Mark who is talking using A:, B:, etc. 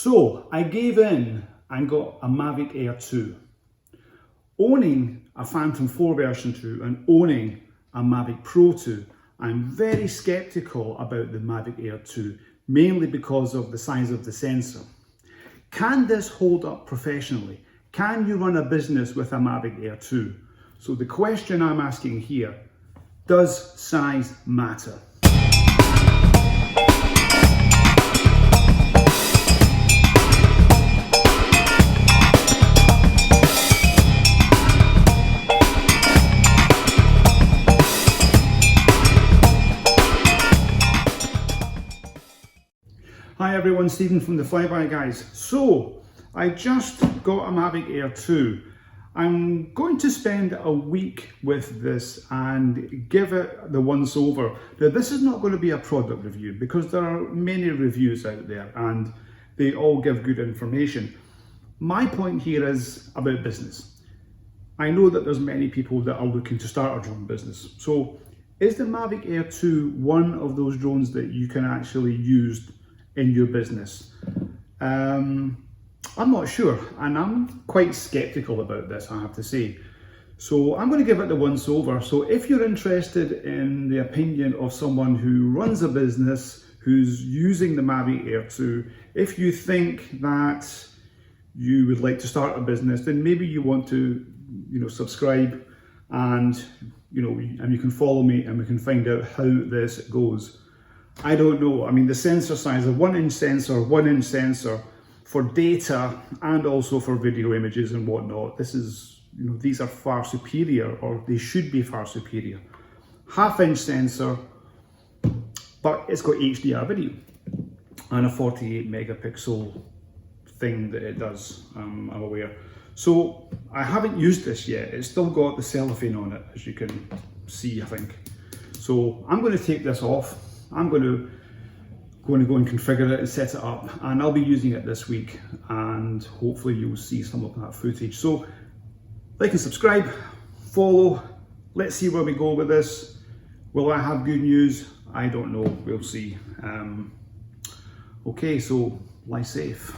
A: So I gave in and got a Mavic Air 2. Owning a Phantom 4 version 2 and owning a Mavic Pro 2, I'm very skeptical about the Mavic Air 2, mainly because of the size of the sensor. Can this hold up professionally? Can you run a business with a Mavic Air 2? So the question I'm asking here, does size matter? Hi everyone, Stephen from the Flyby Guys. So, I just got a Mavic Air 2. I'm going to spend a week with this and give it the once over. Now this is not going to be a product review because there are many reviews out there and they all give good information. My point here is about business. I know that there's many people that are looking to start a drone business. So, is the Mavic Air 2 one of those drones that you can actually use in your business? I'm not sure, and I'm quite skeptical about this, I have to say. So I'm going to give it the once over. So if you're interested in the opinion of someone who runs a business, who's using the Mavic Air 2, if you think that you would like to start a business, then maybe you want to, subscribe and, and you can follow me and we can find out how this goes. I don't know. I mean, the sensor size, a 1-inch sensor for data and also for video images and whatnot. This is, these are far superior, or they should be far superior. 1/2-inch sensor, but it's got HDR video and a 48 megapixel thing that it does, I'm aware. So I haven't used this yet. It's still got the cellophane on it, as you can see, I think. So I'm going to take this off. I'm going to go and configure it and set it up, and I'll be using it this week, and hopefully you'll see some of that footage. So like and subscribe, follow, let's see where we go with this. Will I have good news? I don't know, we'll see. Okay, so lie safe.